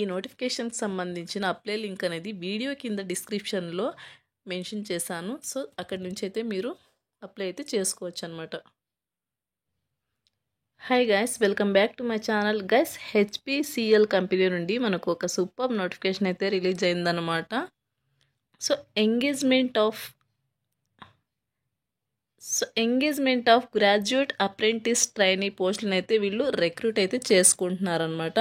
ఈ నోటిఫికేషన్కి సంబంధించిన అప్లై లింక్ అనేది వీడియో కింద డిస్క్రిప్షన్లో మెన్షన్ చేశాను. సో అక్కడి నుంచి అయితే మీరు అప్లై అయితే చేసుకోవచ్చు అనమాట. Hi guys, welcome back to my channel. Guys, HPCL company నుండి మనకు ఒక సూపర్ నోటిఫికేషన్ అయితే రిలీజ్ అయిందనమాట. So engagement of graduate apprentice trainee పోస్టులను అయితే వీళ్ళు రిక్రూట్ అయితే చేసుకుంటున్నారనమాట.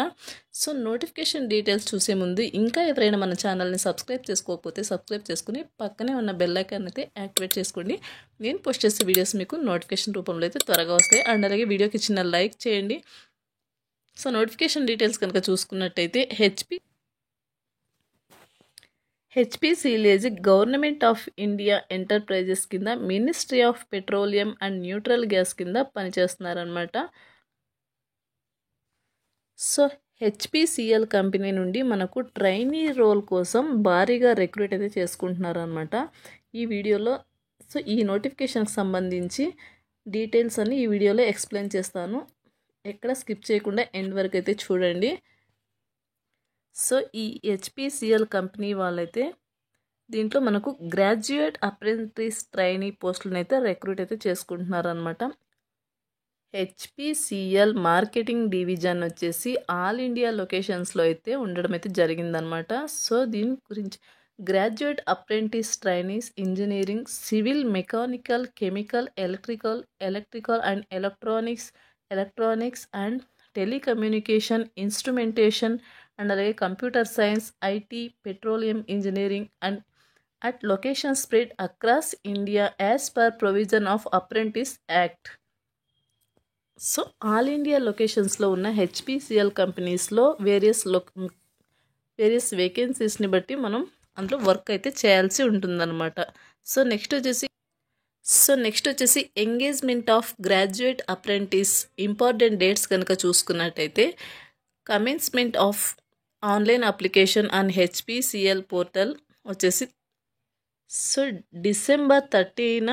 సో నోటిఫికేషన్ డీటెయిల్స్ చూసే ముందు ఇంకా ఎవరైనా మన ఛానల్ని సబ్స్క్రైబ్ చేసుకోకపోతే సబ్స్క్రైబ్ చేసుకుని పక్కనే ఉన్న బెల్ ఐకాన్ అయితే యాక్టివేట్ చేసుకోండి. నేను పోస్ట్ చేసే వీడియోస్ మీకు నోటిఫికేషన్ రూపంలో అయితే త్వరగా వస్తాయి. అండ్ అలాగే వీడియోకి చిన్న లైక్ చేయండి. సో నోటిఫికేషన్ డీటెయిల్స్ కనుక చూసుకున్నట్టయితే HPCL government of India enterprises కింద ministry of petroleum and neutral gas కింద పనిచేస్తున్నారనమాట. సో హెచ్పిసిఎల్ కంపెనీ నుండి మనకు ట్రైనీ రోల్ కోసం భారీగా రిక్రూట్ అయితే చేసుకుంటున్నారనమాట ఈ వీడియోలో. సో ఈ నోటిఫికేషన్కి సంబంధించి డీటెయిల్స్ అన్ని ఈ వీడియోలో ఎక్స్ప్లెయిన్ చేస్తాను. ఎక్కడ స్కిప్ చేయకుండా ఎండ్ వరకు అయితే చూడండి. సో ఈ హెచ్పిసిఎల్ కంపెనీ వాళ్ళైతే దీంట్లో మనకు గ్రాడ్యుయేట్ అప్రెంటిస్ ట్రైనీ పోస్టులను అయితే రిక్రూట్ అయితే చేసుకుంటున్నారనమాట. హెచ్పిసిఎల్ మార్కెటింగ్ డివిజన్ వచ్చేసి ఆల్ ఇండియా లొకేషన్స్లో అయితే ఉండడం అయితే జరిగిందనమాట. సో దీని గురించి graduate apprentice trainees engineering, civil, mechanical, chemical, electrical and electronics and telecommunication, instrumentation and అలాగే computer science, IT, petroleum engineering and at location spread across India as per provision of apprentice act. So all India లొకేషన్స్లో ఉన్న HPCL కంపెనీస్లో various వేకెన్సీస్ని బట్టి మనం అందులో work అయితే చేయాల్సి ఉంటుందన్నమాట. సో నెక్స్ట్ వచ్చేసి engagement of graduate apprentice important dates కనుక చూసుకున్నట్టయితే commencement of online application on HPCL portal వచ్చేసి సో December 30న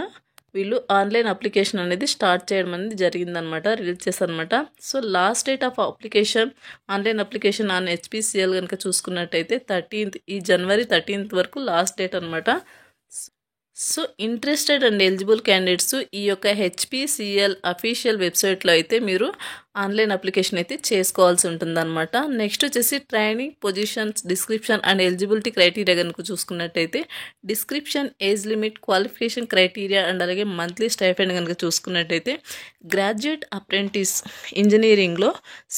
వీళ్ళు ఆన్లైన్ అప్లికేషన్ అనేది స్టార్ట్ చేయడం అనేది జరిగిందనమాట, రిలీజ్ చేశారనమాట. So last date of online application on HPCL కనుక చూసుకున్నట్టయితే 13th, ఈ January 13th వరకు లాస్ట్ డేట్ అనమాట. So interested and eligible candidates ఈ యొక్క హెచ్పిసిఎల్ అఫీషియల్ వెబ్సైట్లో అయితే మీరు ఆన్లైన్ అప్లికేషన్ అయితే చేసుకోవాల్సి ఉంటుందన్నమాట. నెక్స్ట్ వచ్చేసి training positions description and eligibility criteria కనుక చూసుకున్నట్టయితే description, age limit, qualification criteria and అలాగే మంత్లీ స్టైఫండ్ కనుక చూసుకున్నట్టయితే గ్రాడ్యుయేట్ అప్రెంటిస్ ఇంజనీరింగ్లో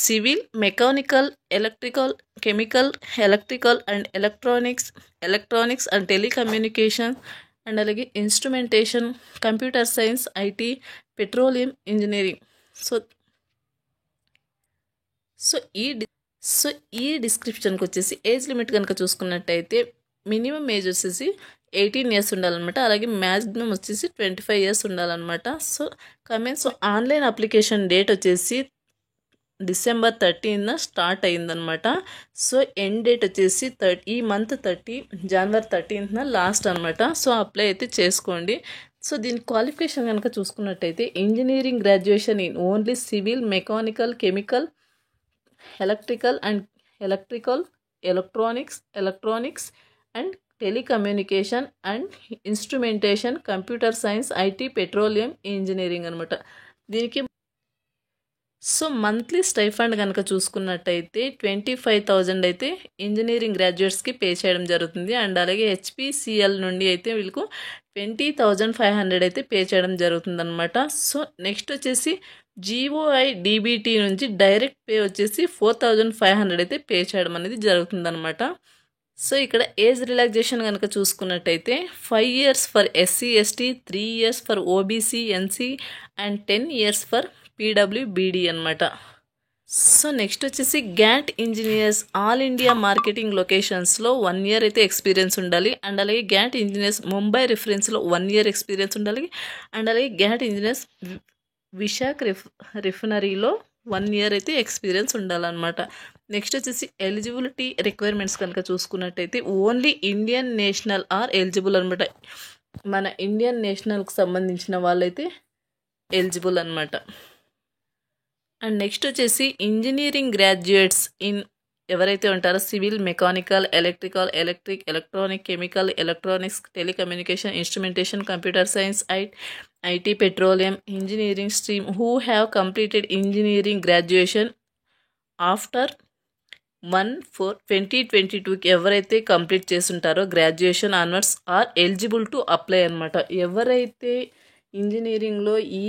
civil, mechanical, electrical, chemical, electrical and electronics and telecommunication and అలాగే instrumentation, computer science, IT, petroleum engineering. So ఈ డిస్క్రిప్షన్కి వచ్చేసి ఏజ్ లిమిట్ కనుక చూసుకున్నట్టయితే మినిమం ఏజ్ వచ్చేసి 18 years ఉండాలన్నమాట. అలాగే మ్యాక్సిమం వచ్చేసి 25 years ఉండాలన్నమాట. సో ఆన్లైన్ అప్లికేషన్ డేట్ వచ్చేసి December 13న స్టార్ట్ అయిందనమాట. సో ఎండ్ డేట్ వచ్చేసి ఈ మంత్ January 13న లాస్ట్ అనమాట. సో అప్లై అయితే చేసుకోండి. సో దీని క్వాలిఫికేషన్ కనుక చూసుకున్నట్టయితే engineering graduation in only civil, mechanical, chemical, electronics and telecommunication and instrumentation, computer science, IT, petroleum engineering అనమాట. దీనికి సో మంత్లీ స్టైఫండ్ కనుక చూసుకున్నట్టయితే 25,000 అయితే ఇంజనీరింగ్ గ్రాడ్యుయేట్స్కి పే చేయడం జరుగుతుంది. అండ్ అలాగే హెచ్పిసిఎల్ నుండి అయితే వీళ్ళకు 20,500 అయితే పే చేయడం జరుగుతుంది అనమాట. సో నెక్స్ట్ వచ్చేసి GOI DBT నుంచి డైరెక్ట్ పే వచ్చేసి 4,500 అయితే పే చేయడం అనేది జరుగుతుందన్నమాట. సో ఇక్కడ ఏజ్ రిలాక్సేషన్ కనుక చూసుకున్నట్టయితే 5 years for SC ST, 3 years for OBC NC and 10 years for PWBD అనమాట. సో నెక్స్ట్ వచ్చేసి GAT engineers all India marketing లొకేషన్స్లో 1 year అయితే ఎక్స్పీరియన్స్ ఉండాలి. అండ్ అలాగే గ్యాట్ ఇంజనీర్స్ ముంబై రిఫరెన్స్లో 1 year ఎక్స్పీరియన్స్ ఉండాలి. అండ్ అలాగే గ్యాట్ ఇంజనీర్స్ విశాఖ రిఫైనరీలో 1 year అయితే ఎక్స్పీరియన్స్ ఉండాలన్నమాట. నెక్స్ట్ వచ్చేసి ఎలిజిబిలిటీ రిక్వైర్మెంట్స్ కనుక చూసుకున్నట్టయితే only Indian national are eligible అనమాట. మన ఇండియన్ నేషనల్కి సంబంధించిన వాళ్ళైతే ఎలిజిబుల్ అనమాట. అండ్ నెక్స్ట్ వచ్చేసి ఇంజనీరింగ్ గ్రాడ్యుయేట్స్ ఇన్ ఎవరైతే ఉంటారో civil, mechanical, electrical, electronic, chemical, electronics, telecommunication, instrumentation, computer science, IT, petroleum engineering stream who have completed engineering graduation after 1/4/2022కి ఎవరైతే కంప్లీట్ చేస్తుంటారో graduation onwards are eligible to apply అనమాట. ఎవరైతే ఇంజనీరింగ్లో ఈ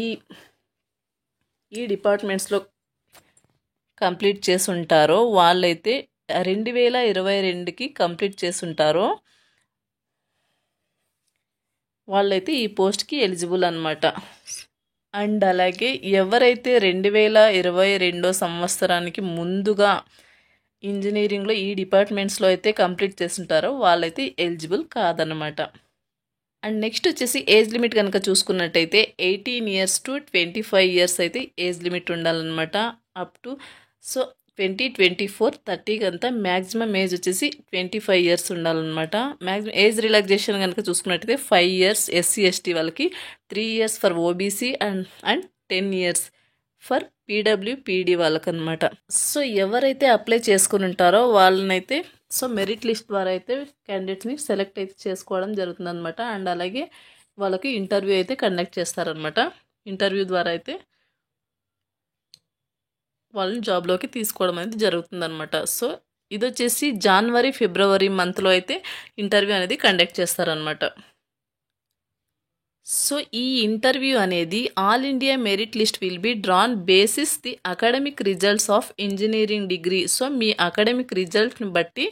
డిపార్ట్మెంట్స్లో కంప్లీట్ చేసుంటారో వాళ్ళైతే 2022కి కంప్లీట్ చేసుంటారో వాళ్ళైతే ఈ పోస్ట్కి ఎలిజిబుల్ అనమాట. అండ్ అలాగే ఎవరైతే 2022 సంవత్సరానికి ముందుగా ఇంజనీరింగ్లో ఈ డిపార్ట్మెంట్స్లో అయితే కంప్లీట్ చేస్తుంటారో వాళ్ళైతే ఎలిజిబుల్ కాదనమాట. అండ్ నెక్స్ట్ వచ్చేసి ఏజ్ లిమిట్ కనుక చూసుకున్నట్టయితే 18 years to 25 years అయితే ఏజ్ లిమిట్ ఉండాలన్నమాట. అప్ టు 2024 30కి అంతా మ్యాక్సిమం ఏజ్ వచ్చేసి 25 years ఉండాలన్నమాట. మ్యాక్సిమం ఏజ్ రిలాక్సేషన్ కనుక చూసుకున్నట్టయితే 5 years SC ST వాళ్ళకి, 3 years for OBC and 10 years for PWPD వాళ్ళకనమాట. సో ఎవరైతే అప్లై చేసుకుని ఉంటారో వాళ్ళనైతే మెరిట్ లిస్ట్ ద్వారా అయితే క్యాండిడేట్స్ని సెలెక్ట్ అయితే చేసుకోవడం జరుగుతుందన్నమాట. అండ్ అలాగే వాళ్ళకి ఇంటర్వ్యూ అయితే కండక్ట్ చేస్తారనమాట. ఇంటర్వ్యూ ద్వారా అయితే వాళ్ళని జాబ్లోకి తీసుకోవడం అనేది జరుగుతుందన్నమాట. సో ఇది వచ్చేసి January February మంత్లో అయితే ఇంటర్వ్యూ అనేది కండక్ట్ చేస్తారనమాట. సో ఈ ఇంటర్వ్యూ అనేది all India merit list will be drawn basis the academic results of engineering degree. So మీ అకాడమిక్ రిజల్ట్ని బట్టి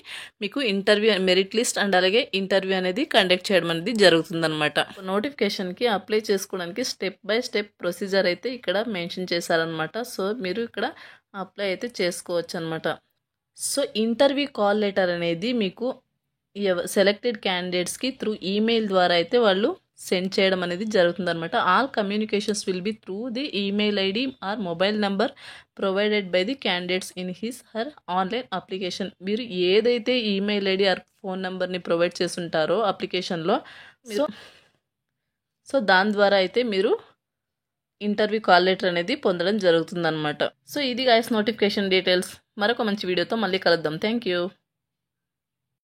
మీకు ఇంటర్వ్యూ మెరిట్ లిస్ట్ అండ్ అలాగే ఇంటర్వ్యూ అనేది కండక్ట్ చేయడం అనేది జరుగుతుందన్నమాట. నోటిఫికేషన్కి అప్లై చేసుకోవడానికి స్టెప్ బై స్టెప్ ప్రొసీజర్ అయితే ఇక్కడ మెన్షన్ చేశారనమాట. సో మీరు ఇక్కడ అప్లై అయితే చేసుకోవచ్చు అనమాట. సో ఇంటర్వ్యూ కాల్ లెటర్ అనేది మీకు సెలెక్టెడ్ క్యాండిడేట్స్కి త్రూ ఈమెయిల్ ద్వారా అయితే వాళ్ళు సెండ్ చేయడం అనేది జరుగుతుందన్నమాట. All communications will be through the email ID or mobile number provided by the candidates in his her online application. మీరు ఏదైతే ఈమెయిల్ ఐడి ఆర్ ఫోన్ నెంబర్ని ప్రొవైడ్ చేస్తుంటారో అప్లికేషన్లో సో దాని ద్వారా అయితే మీరు ఇంటర్వ్యూ కాల్ లెటర్ అనేది పొందడం జరుగుతుందన్నమాట. సో ఇది గైస్ నోటిఫికేషన్ డీటెయిల్స్. మరొక మంచి వీడియోతో మళ్ళీ కలుద్దాం. Thank you.